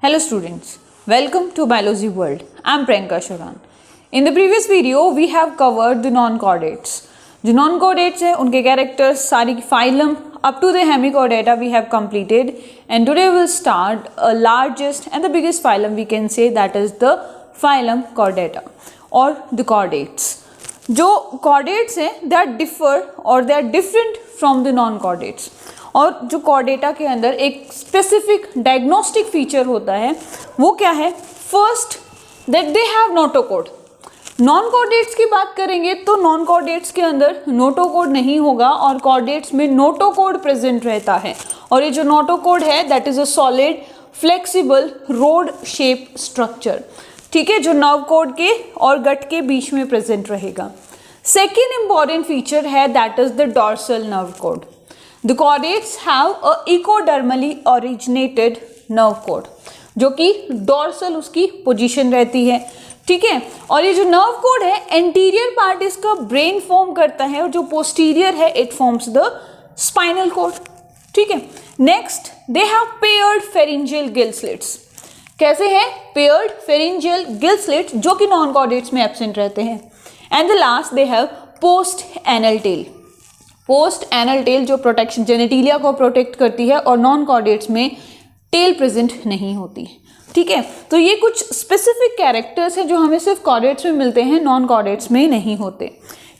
Hello students, welcome to Biology World. I am Priyanka Shoran. In the previous video, we have covered the non-chordates. जो non-chordates हैं उनके characters सारी phylum up to the hemichordata we have completed, and today we will start a largest and the biggest phylum we can say, that is the phylum Chordata or the chordates. जो chordates हैं they are differ or they are different from the non-chordates. और जो Chordata के अंदर एक specific diagnostic feature होता है वो क्या है? First that they have notochord. Non chordates की बात करेंगे तो नॉन कॉर्डेट्स के अंदर नोटोकोड नहीं होगा और कॉर्डेट्स में नोटोकोड प्रेजेंट रहता है. और ये जो नोटोकोड है that is a solid flexible rod shape structure, ठीक है, जो नर्व कोड के और गट के बीच में प्रेजेंट रहेगा. सेकेंड इंपॉर्टेंट फीचर है that is the dorsal nerve code. The chordates have a echodermally originated nerve cord, जो कि डॉर्सल उसकी पोजीशन रहती है, ठीक है. और ये जो नर्व कोड है एंटीरियर पार्ट इसका ब्रेन फॉर्म करता है और जो पोस्टीरियर है it forms the spinal cord, ठीक है. Next they have paired pharyngeal gill slits. कैसे है? पेयर्ड फेरिंजियल गिल स्लिट्स जो कि नॉन कॉर्डेट्स में एब्सेंट रहते हैं. And the last they have post anal tail. Post anal tail जो प्रोटेक्शन जेनेटिलिया को प्रोटेक्ट करती है और नॉन कॉर्डेट्स में टेल प्रेजेंट नहीं होती, ठीक है. तो ये कुछ स्पेसिफिक कैरेक्टर्स हैं जो हमें सिर्फ कॉर्डेट्स में मिलते हैं, नॉन कॉर्डेट्स में नहीं होते.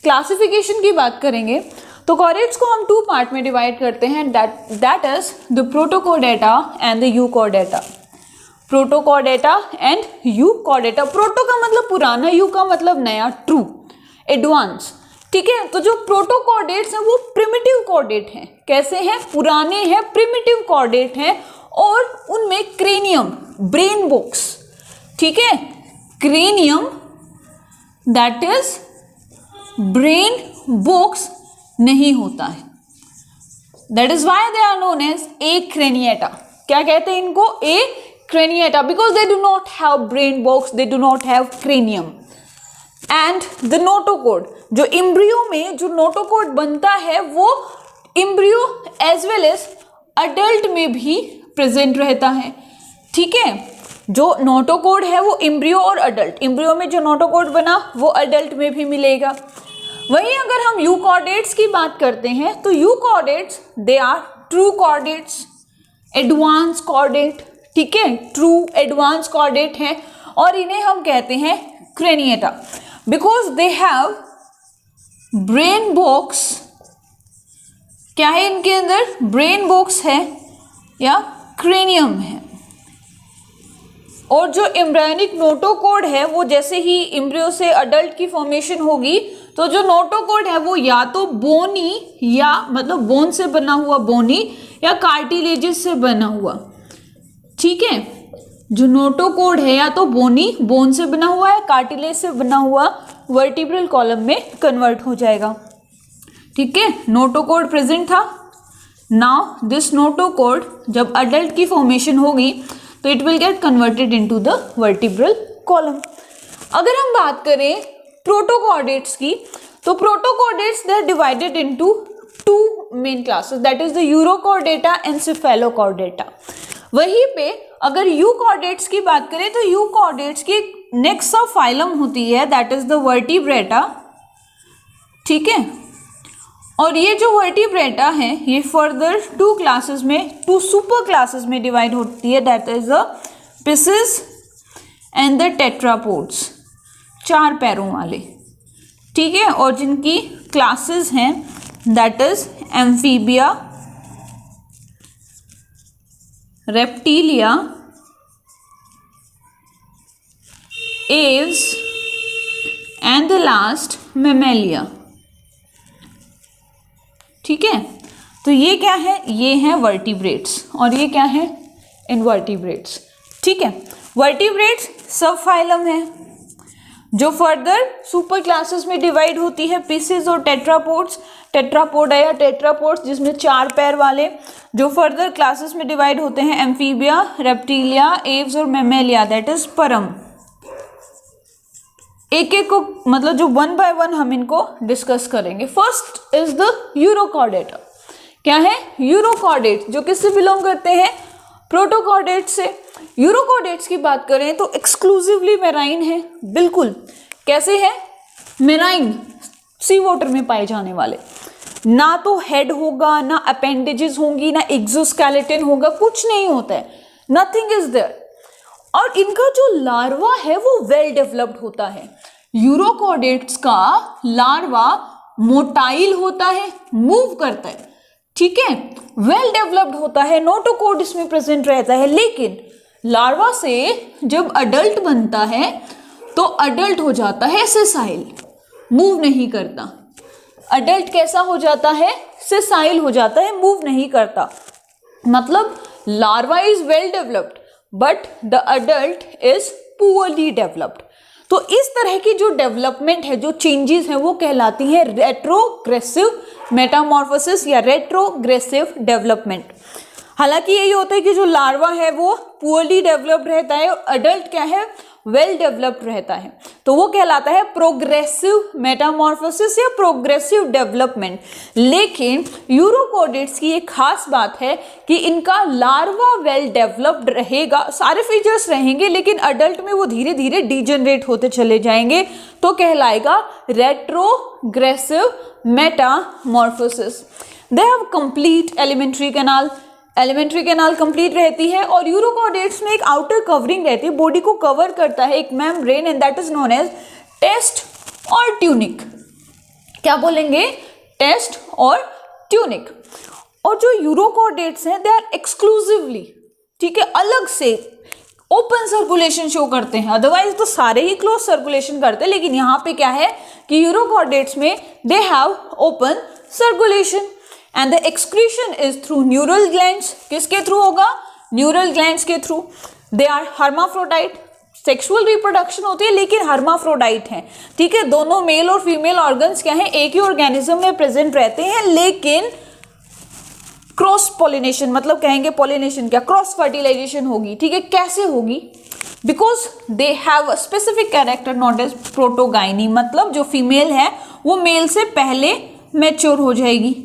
क्लासिफिकेशन की बात करेंगे तो कॉर्डेट्स को हम टू पार्ट में डिवाइड करते हैं, that is the protochordata and the euchordata. Protochordata and euchordata. Proto का मतलब पुराना, यू का मतलब नया, ट्रू, एडवांस, ठीक है. तो जो प्रोटोकॉर्डेट्स हैं वो प्रिमिटिव कॉर्डेट हैं. कैसे हैं? पुराने हैं, प्रिमिटिव कॉर्डेट हैं और उनमें क्रेनियम, ब्रेन बॉक्स, ठीक है, cranium that is brain box नहीं होता है. That is why they are known as a craniata. क्या कहते हैं इनको? A craniata, because they do not have brain box, they do not have cranium. And the notochord, जो embryo में जो नोटोकोड बनता है वो embryo as well as adult में भी प्रेजेंट रहता है, ठीक है. जो नोटोकोड है वो इम्ब्रियो और अडल्ट, इम्ब्रियो में जो नोटोकोड बना वो अडल्ट में भी मिलेगा. वहीं अगर हम यूकॉर्डेट्स की बात करते हैं तो euchordates they are true chordates, advance chordate, ठीक है, ट्रू एडवांस कॉर्डेट हैं और इन्हें हम कहते हैं craniata because they have brain box. क्या है इनके अंदर? ब्रेन बॉक्स है या क्रेनियम है. और जो एम्ब्रायोनिक नोटोकोड है वो जैसे ही एम्ब्रियो से अडल्ट की फॉर्मेशन होगी तो जो नोटोकोड है वो या तो बोनी या मतलब बोन से बना हुआ, बोनी या कार्टिलेजेस से बना हुआ, ठीक है. जो नोटोकोड है या तो बोनी, बोन से बना हुआ है, कार्टिलेज से बना हुआ वर्टिब्रल कॉलम में कन्वर्ट हो जाएगा, ठीक है. नोटोकोड प्रेजेंट था. नाउ दिस नोटोकोड जब अडल्ट की फॉर्मेशन होगी तो it will get converted into the vertebral column. अगर हम बात करें प्रोटोकॉर्डेट्स की तो protochordates they are divided into two main classes, that is the urochordata and cephalochordata. वहीं पे अगर यूकॉर्डेट्स की बात करें तो यूकॉर्डेट्स की नेक्स्ट सब फाइलम होती है दैट इज द वर्टिब्रेटा, ठीक है. और ये जो वर्टिब्रेटा है ये फर्दर टू क्लासेस में, टू सुपर क्लासेस में डिवाइड होती है, that is the pisces and the tetrapods, चार पैरों वाले, ठीक है. और जिनकी क्लासेस हैं that is amphibia, reptilia, aves and the last mammalia, ठीक है. तो ये क्या है? ये है वर्टिब्रेट्स और ये क्या है? इनवर्टिब्रेट्स, ठीक है. वर्टिब्रेट्स सब फाइलम है जो फर्दर सुपर क्लासेस में डिवाइड होती है, पीसेस और टेट्रापोड्स, टेट्रापोडा या टेट्रापोड्स जिसमें चार पैर वाले, जो फर्दर क्लासेस में डिवाइड होते हैं एम्फीबिया, रेप्टिलिया, एव्स और मैमेलिया, दैट इज परम. एक एक को मतलब जो वन बाय वन हम इनको डिस्कस करेंगे. First is the urochordata. क्या है? यूरोकॉर्डेट, जो किससे बिलोंग करते हैं? प्रोटोकॉर्डेट से. यूरोकॉर्डेट्स की बात करें तो एक्सक्लूसिवली मेराइन है, बिल्कुल। कैसे है? मेराइन, सी वाटर में पाए जाने वाले। ना तो हेड होगा, ना अपेंडेजेस होंगी, ना एक्सोस्केलेटन होगा, कुछ नहीं होता है, नथिंग इज देयर। और इनका जो लार्वा है वो वेल डेवलप्ड होता है। यूरोकॉर्डेट्स का लार्वा मोटाइल होता है, मूव करता है, ठीक है, वेल डेवलप्ड होता है, नोटोकॉर्ड इसमें प्रेजेंट रहता है। लेकिन लार्वा से जब अडल्ट बनता है तो अडल्ट हो जाता है सेसाइल, मूव नहीं करता। अडल्ट कैसा हो जाता है? सेसाइल हो जाता है, मूव नहीं करता। मतलब larva is well developed but the adult is poorly developed. तो इस तरह की जो डेवलपमेंट है, जो चेंजेस है, वो कहलाती है रेट्रोग्रेसिव मेटामॉर्फोसिस या रेट्रोग्रेसिव डेवलपमेंट। हालांकि यही होता है कि जो लार्वा है वो पुअरली डेवलप्ड रहता है और अडल्ट क्या है? वेल डेवलप्ड रहता है। तो वो कहलाता है प्रोग्रेसिव मेटामॉर्फोसिस या प्रोग्रेसिव डेवलपमेंट। लेकिन यूरोकॉर्डेट्स की एक खास बात है कि इनका लार्वा वेल डेवलप्ड रहेगा, सारे फीचर्स रहेंगे, लेकिन अडल्ट में वो धीरे धीरे डीजनरेट होते चले जाएंगे, तो कहलाएगा retrogressive Metamorphosis. They have complete alimentary canal, alimentary canal complete रहती है। और यूरोकॉर्डेट्स में एक आउटर कवरिंग रहती है, बॉडी को कवर करता है एक membrane, and that is known as test और ट्यूनिक। क्या बोलेंगे? टेस्ट और ट्यूनिक। और जो यूरोकॉर्डेट्स हैं दे आर एक्सक्लूसिवली, ठीक है, अलग से ओपन सर्कुलेशन शो करते हैं। अदरवाइज तो सारे ही क्लोज सर्कुलेशन करते हैं, लेकिन यहाँ पे क्या है कि यूरोकॉर्डेट्स में they have open circulation and the excretion is through neural glands. किसके थ्रू होगा? न्यूरल ग्लैंड्स के through. They are hermaphrodite, sexual reproduction होती है लेकिन हर्माफ्रोडाइट है, ठीक है। दोनों मेल और फीमेल ऑर्गन्स क्या है? एक ही ऑर्गेनिज्म में प्रेजेंट रहते हैं, लेकिन क्रॉस पॉलिनेशन, मतलब कहेंगे पॉलिनेशन क्या, क्रॉस फर्टिलाइजेशन होगी, ठीक है। कैसे होगी? Because they have a specific character not as protogyny, मतलब जो फीमेल है वो मेल से पहले मैच्योर हो जाएगी,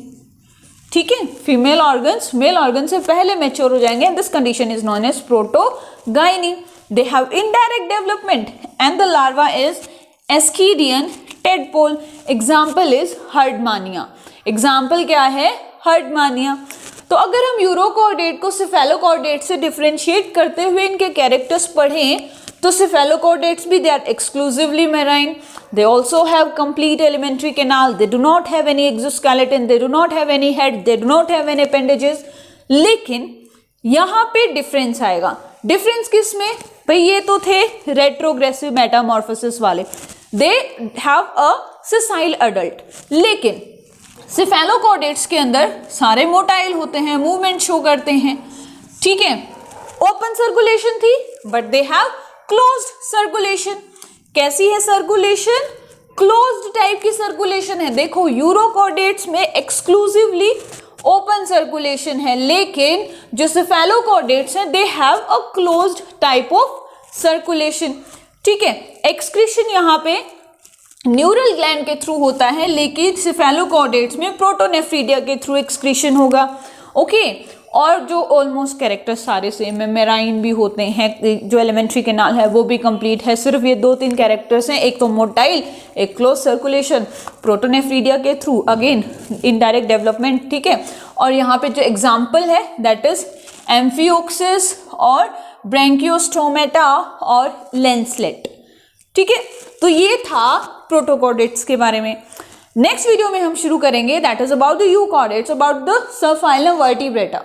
ठीक है। फीमेल ऑर्गन्स मेल ऑर्गन से पहले मैच्योर हो जाएंगे, this condition is known as protogyny. They have indirect development and the larva is ascidian tadpole. Example is Herdmania. Example क्या है? हर्डमानिया। तो अगर हम यूरोकॉर्डेट को सिफेलोकॉर्डेट से डिफरेंशिएट करते हुए इनके कैरेक्टर्स पढ़ें तो सिफेलोकॉर्डेट्स भी they are exclusively marine, they also have complete elementary canal, they do not have any exoskeleton, they do not have any head, they do not have any appendages। लेकिन यहाँ पे difference आएगा। Difference किस में? भाई ये तो थे रेट्रोग्रेसिव मेटामॉर्फोसिस वाले, दे हैव अ सेसाइल अडल्ट, लेकिन सिफेलोकॉर्डेट्स के अंदर सारे मोटाइल होते हैं, मूवमेंट शो करते हैं, ठीक है। ओपन सर्कुलेशन थी but they have closed circulation. कैसी है सर्कुलेशन? क्लोज्ड टाइप की सर्कुलेशन है। देखो यूरोकॉर्डेट्स में एक्सक्लूसिवली ओपन सर्कुलेशन है, लेकिन जो सिफेलोकॉर्डेट्स हैं दे have a closed type of circulation, ठीक है। एक्सक्रीशन यहाँ पे न्यूरल ग्लैंड के थ्रू होता है, लेकिन सिफेलोकॉर्डेट्स में प्रोटोनेफ्रीडिया के थ्रू एक्सक्रीशन होगा, ओके। और जो ऑलमोस्ट कैरेक्टर सारे सेम है, मेराइन भी होते हैं, जो एलिमेंट्री कैनाल है वो भी कंप्लीट है, सिर्फ ये 2-3 कैरेक्टर्स हैं, एक तो मोटाइल, एक क्लोज सर्कुलेशन, प्रोटोनेफ्रीडिया के थ्रू अगेन इनडायरेक्ट डेवलपमेंट, ठीक है। और यहाँ पे जो एग्जाम्पल है दैट इज एम्फियोक्सिस और ब्रैंकियोस्टोमेटा और लेंसलेट, ठीक है। तो ये था प्रोटोकॉर्डेट्स के बारे में। नेक्स्ट वीडियो में हम शुरू करेंगे that is about the euchordates, about the subphylum vertebrata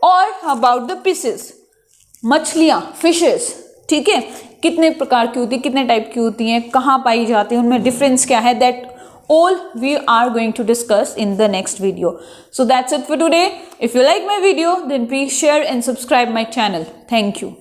और अबाउट द पिसेस, मछलियाँ, फिशेस, ठीक है, कितने प्रकार की होती है, कितने टाइप की होती हैं, कहाँ पाई जाती हैं, उनमें डिफरेंस क्या है, that all we are going to discuss in the next video. So that's it for today. If you like my video then please share and subscribe my channel. Thank you.